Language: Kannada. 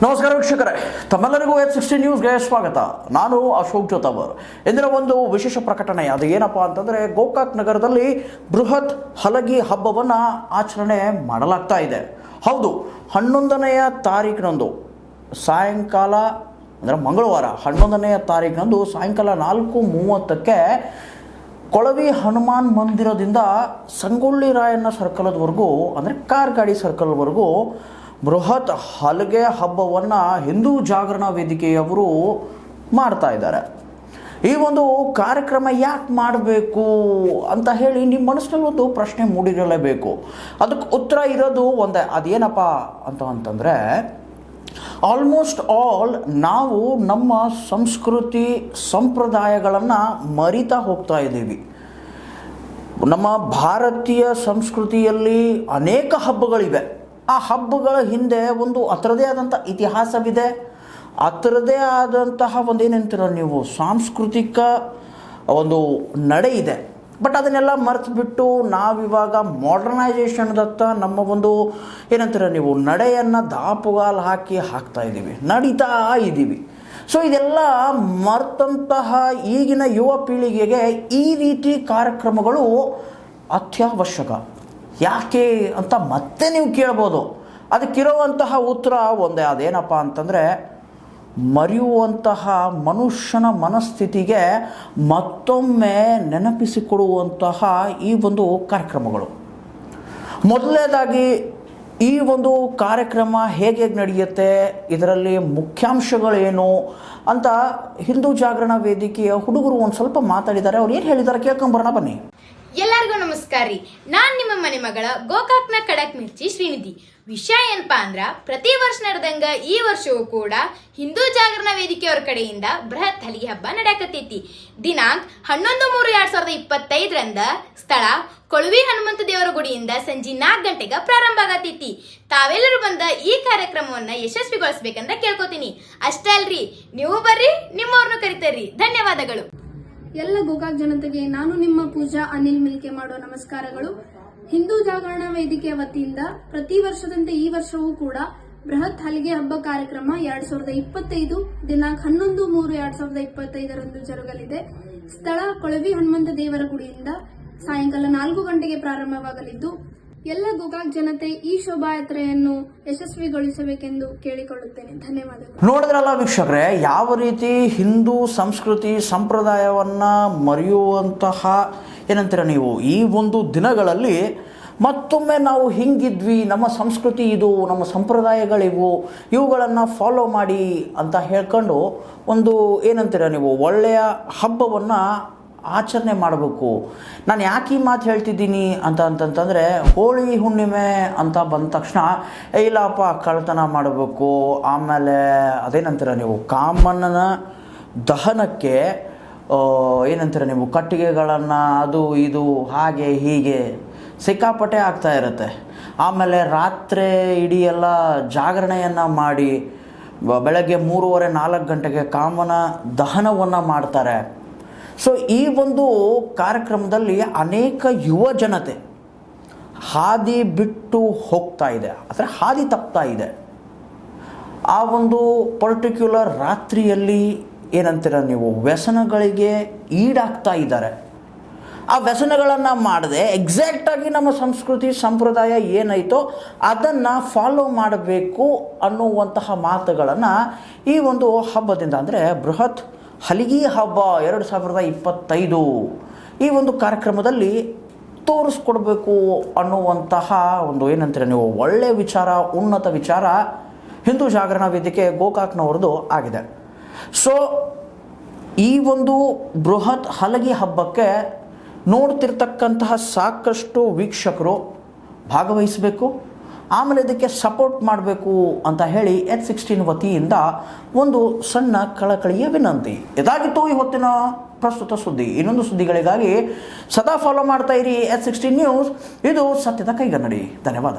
ನಮಸ್ಕಾರ ವೀಕ್ಷಕರೇ, ತಮ್ಮೆಲ್ಲರಿಗೂ H16 ನ್ಯೂಸ್ಗೆ ಸ್ವಾಗತ. ನಾನು ಅಶೋಕ್ ಜೋತಾವರ್. ಇಂದಿನ ಒಂದು ವಿಶೇಷ ಪ್ರಕಟಣೆ ಅದು ಏನಪ್ಪಾ ಅಂತಂದರೆ, ಗೋಕಾಕ್ ನಗರದಲ್ಲಿ ಬೃಹತ್ ಹಲಗಿ ಹಬ್ಬವನ್ನು ಆಚರಣೆ ಮಾಡಲಾಗ್ತಾ ಇದೆ. ಹೌದು, 11ನೇ ತಾರೀಕಿನಂದು ಸಾಯಂಕಾಲ ಅಂದರೆ ಮಂಗಳವಾರ 11ನೇ ತಾರೀಕಿನಂದು ಸಾಯಂಕಾಲ 4:30ಕ್ಕೆ ಕೊಳವಿ ಹನುಮಾನ್ ಮಂದಿರದಿಂದ ಸಂಗೊಳ್ಳಿ ರಾಯಣ್ಣ ಸರ್ಕಲ್ವರೆಗೂ ಅಂದರೆ ಕಾರ್ಗಾಡಿ ಸರ್ಕಲ್ವರೆಗೂ ಬೃಹತ್ ಹಲಗೆ ಹಬ್ಬವನ್ನು ಹಿಂದೂ ಜಾಗರಣ ವೇದಿಕೆಯವರು ಮಾಡ್ತಾ ಇದ್ದಾರೆ. ಈ ಒಂದು ಕಾರ್ಯಕ್ರಮ ಯಾಕೆ ಮಾಡಬೇಕು ಅಂತ ಹೇಳಿ ನಿಮ್ಮ ಮನಸ್ಸಿನಲ್ಲಿ ಒಂದು ಪ್ರಶ್ನೆ ಮೂಡಿರಲೇಬೇಕು. ಅದಕ್ಕೆ ಉತ್ತರ ಇರೋದು ಒಂದೇ, ಅದೇನಪ್ಪ ಅಂತಂದರೆ, ಆಲ್ಮೋಸ್ಟ್ ಆಲ್ ನಾವು ನಮ್ಮ ಸಂಸ್ಕೃತಿ ಸಂಪ್ರದಾಯಗಳನ್ನು ಮರಿತಾ ಹೋಗ್ತಾ ಇದ್ದೀವಿ. ನಮ್ಮ ಭಾರತೀಯ ಸಂಸ್ಕೃತಿಯಲ್ಲಿ ಅನೇಕ ಹಬ್ಬಗಳಿವೆ. ಆ ಹಬ್ಬಗಳ ಹಿಂದೆ ಒಂದು ಅದರದೇ ಆದಂಥ ಇತಿಹಾಸವಿದೆ, ಅದರದೇ ಆದಂತಹ ಒಂದೇನಂತೀರ ನೀವು ಸಾಂಸ್ಕೃತಿಕ ಒಂದು ನಡೆ ಇದೆ. ಬಟ್ ಅದನ್ನೆಲ್ಲ ಮರೆತುಬಿಟ್ಟು ನಾವಿವಾಗ ಮಾಡರ್ನೈಸೇಷನ್ದತ್ತ ನಮ್ಮ ಒಂದು ಏನಂತೀರ ನೀವು ನಡೆಯನ್ನು ದಾಪುಗಾಲು ಹಾಕ್ತಾ ಇದ್ದೀವಿ, ನಡೀತಾ ಇದ್ದೀವಿ. ಸೊ ಇದೆಲ್ಲ ಮರೆತಂತಹ ಈಗಿನ ಯುವ ಪೀಳಿಗೆಗೆ ಈ ರೀತಿ ಕಾರ್ಯಕ್ರಮಗಳು ಅತ್ಯವಶ್ಯಕ. ಯಾಕೆ ಅಂತ ಮತ್ತೆ ನೀವು ಕೇಳ್ಬೋದು. ಅದಕ್ಕಿರುವಂತಹ ಉತ್ತರ ಒಂದೇ, ಅದೇನಪ್ಪ ಅಂತಂದರೆ, ಮರೆಯುವಂತಹ ಮನುಷ್ಯನ ಮನಸ್ಥಿತಿಗೆ ಮತ್ತೊಮ್ಮೆ ನೆನಪಿಸಿಕೊಡುವಂತಹ ಈ ಒಂದು ಕಾರ್ಯಕ್ರಮಗಳು. ಮೊದಲನೇದಾಗಿ ಈ ಒಂದು ಕಾರ್ಯಕ್ರಮ ಹೇಗೆ ನಡೆಯುತ್ತೆ, ಇದರಲ್ಲಿ ಮುಖ್ಯಾಂಶಗಳೇನು ಅಂತ ಹಿಂದೂ ಜಾಗರಣ ವೇದಿಕೆಯ ಹುಡುಗರು ಒಂದು ಸ್ವಲ್ಪ ಮಾತಾಡಿದ್ದಾರೆ. ಅವ್ರು ಏನು ಹೇಳಿದ್ದಾರೆ ಕೇಳ್ಕೊಂಬರೋಣ ಬನ್ನಿ. ಎಲ್ಲರಿಗೂ ನಮಸ್ಕಾರ ರೀ. ನಾನ್ ನಿಮ್ಮ ಮನೆ ಮಗಳ ಗೋಕಾಕ್ನ ಖಡಕ್ ಮಿರ್ಚಿ ಶ್ರೀನಿಧಿ. ವಿಷಯ ಏನಪ್ಪಾ ಅಂದ್ರ, ಪ್ರತಿ ವರ್ಷ ನಡೆದಂಗ ಈ ವರ್ಷವೂ ಕೂಡ ಹಿಂದೂ ಜಾಗರಣ ವೇದಿಕೆಯವರ ಕಡೆಯಿಂದ ಬೃಹತ್ ಹಲಗಿ ಹಬ್ಬ ನಡೆಯಕತ್ತೈತಿ. ದಿನಾಂಕ 11/3/2025 ಸ್ಥಳ ಕೊಳವಿ ಹನುಮಂತ ದೇವರ ಗುಡಿಯಿಂದ ಸಂಜೆ 4 ಗಂಟೆಗೆ ಪ್ರಾರಂಭ ಆಗತೈತಿ. ತಾವೆಲ್ಲರೂ ಬಂದ ಈ ಕಾರ್ಯಕ್ರಮವನ್ನ ಯಶಸ್ವಿಗೊಳಿಸಬೇಕಂತ ಕೇಳ್ಕೊತೀನಿ. ಅಷ್ಟೇ ಅಲ್ರಿ, ನೀವು ಬರ್ರಿ, ನಿಮ್ಮವ್ರನ್ನು ಕರಿತಾರ್ರಿ. ಧನ್ಯವಾದಗಳು. ಎಲ್ಲ ಗೋಕಾಕ್ ಜನತೆಗೆ ನಾನು ನಿಮ್ಮ ಪೂಜಾ ಅನಿಲ್ ಮಿಲ್ಕೆ ಮಾಡೋ ನಮಸ್ಕಾರಗಳು. ಹಿಂದೂ ಜಾಗರಣ ವೇದಿಕೆಯ ವತಿಯಿಂದ ಪ್ರತಿ ವರ್ಷದಂತೆ ಈ ವರ್ಷವೂ ಕೂಡ ಬೃಹತ್ ಹಲಗೆ ಹಬ್ಬ ಕಾರ್ಯಕ್ರಮ 2025 ದಿನಾಂಕ 11/3/2025 ಜರುಗಲಿದೆ. ಸ್ಥಳ ಕೊಳವಿ ಹನುಮಂತ ದೇವರ ಗುಡಿಯಿಂದ ಸಾಯಂಕಾಲ 4 ಗಂಟೆಗೆ ಪ್ರಾರಂಭವಾಗಲಿದ್ದು, ಎಲ್ಲ ಗೋಕಾಕ್ ಜನತೆ ಈ ಶೋಭಾಯಾತ್ರೆಯನ್ನು ಯಶಸ್ವಿಗೊಳಿಸಬೇಕೆಂದು ಕೇಳಿಕೊಳ್ಳುತ್ತೇನೆ. ಧನ್ಯವಾದಗಳು. ನೋಡಿದ್ರಲ್ಲ ವೀಕ್ಷಕರೇ, ಯಾವ ರೀತಿ ಹಿಂದೂ ಸಂಸ್ಕೃತಿ ಸಂಪ್ರದಾಯವನ್ನು ಮರೆಯುವಂತಹ ಏನಂತೀರ ನೀವು ಈ ಒಂದು ದಿನಗಳಲ್ಲಿ ಮತ್ತೊಮ್ಮೆ ನಾವು ಹಿಂಗಿದ್ವಿ, ನಮ್ಮ ಸಂಸ್ಕೃತಿ ಇದು, ನಮ್ಮ ಸಂಪ್ರದಾಯಗಳಿವು, ಇವುಗಳನ್ನು ಫಾಲೋ ಮಾಡಿ ಅಂತ ಹೇಳ್ಕೊಂಡು ಒಂದು ಏನಂತೀರ ನೀವು ಒಳ್ಳೆಯ ಹಬ್ಬವನ್ನು ಆಚರಣೆ ಮಾಡಬೇಕು. ನಾನು ಯಾಕೆ ಈ ಮಾತು ಹೇಳ್ತಿದ್ದೀನಿ ಅಂತಂದರೆ, ಹೋಳಿ ಹುಣ್ಣಿಮೆ ಅಂತ ಬಂದ ತಕ್ಷಣ ಇಲ್ಲಪ್ಪ ಕಳ್ತನ ಮಾಡಬೇಕು, ಆಮೇಲೆ ಅದೇನಂತೀರ ನೀವು ಕಾಮಣ್ಣನ ದಹನಕ್ಕೆ ಏನಂತೀರ ನೀವು ಕಟ್ಟಿಗೆಗಳನ್ನು ಅದು ಇದು ಹಾಗೆ ಹೀಗೆ ಸಿಕ್ಕಾಪಟ್ಟೆ ಆಗ್ತಾ ಇರುತ್ತೆ. ಆಮೇಲೆ ರಾತ್ರಿ ಇಡೀ ಎಲ್ಲ ಜಾಗರಣೆಯನ್ನು ಮಾಡಿ ಬೆಳಗ್ಗೆ 3:30-4 ಗಂಟೆಗೆ ಕಾಮನ ದಹನವನ್ನು ಮಾಡ್ತಾರೆ. ಸೊ ಈ ಒಂದು ಕಾರ್ಯಕ್ರಮದಲ್ಲಿ ಅನೇಕ ಯುವ ಜನತೆ ಹಾದಿ ಬಿಟ್ಟು ಹೋಗ್ತಾ ಇದೆ, ಅಂದರೆ ಹಾದಿ ತಪ್ತಾ ಇದೆ. ಆ ಒಂದು ಪರ್ಟಿಕ್ಯುಲರ್ ರಾತ್ರಿಯಲ್ಲಿ ಏನಂತೀರ ನೀವು ವ್ಯಸನಗಳಿಗೆ ಈಡಾಗ್ತಾ ಇದ್ದಾರೆ. ಆ ವ್ಯಸನಗಳನ್ನು ಮಾಡದೆ ಎಕ್ಸಾಕ್ಟಾಗಿ ನಮ್ಮ ಸಂಸ್ಕೃತಿ ಸಂಪ್ರದಾಯ ಏನೈತೋ ಅದನ್ನು ಫಾಲೋ ಮಾಡಬೇಕು ಅನ್ನುವಂತಹ ಮಾತುಗಳನ್ನು ಈ ಒಂದು ಹಬ್ಬದಿಂದ ಅಂದರೆ ಬೃಹತ್ ಹಲಗಿ ಹಬ್ಬ 2025 ಈ ಒಂದು ಕಾರ್ಯಕ್ರಮದಲ್ಲಿ ತೋರಿಸ್ಕೊಡ್ಬೇಕು ಅನ್ನುವಂತಹ ಒಂದು ಏನಂತೀರ ನೀವು ಒಳ್ಳೆಯ ವಿಚಾರ, ಉನ್ನತ ವಿಚಾರ ಹಿಂದೂ ಜಾಗರಣ ವೇದಿಕೆ ಗೋಕಾಕ್ನವ್ರದ್ದು ಆಗಿದೆ. ಸೊ ಈ ಒಂದು ಬೃಹತ್ ಹಲಗಿ ಹಬ್ಬಕ್ಕೆ ನೋಡ್ತಿರ್ತಕ್ಕಂತಹ ಸಾಕಷ್ಟು ವೀಕ್ಷಕರು ಭಾಗವಹಿಸಬೇಕು, ಆಮೇಲೆ ಇದಕ್ಕೆ ಸಪೋರ್ಟ್ ಮಾಡಬೇಕು ಅಂತ ಹೇಳಿ H16 ವತಿಯಿಂದ ಒಂದು ಸಣ್ಣ ಕಳಕಳಿಯ ವಿನಂತಿ. ಇದಾಗಿತ್ತು ಈ ಹೊತ್ತಿನ ಪ್ರಸ್ತುತ ಸುದ್ದಿ. ಇನ್ನೊಂದು ಸುದ್ದಿಗಳಿಗಾಗಿ ಸದಾ ಫಾಲೋ ಮಾಡ್ತಾ ಇರಿ H16 ನ್ಯೂಸ್. ಇದು ಸತ್ಯದ ಕೈಗನ್ನಡಿ. ಧನ್ಯವಾದ.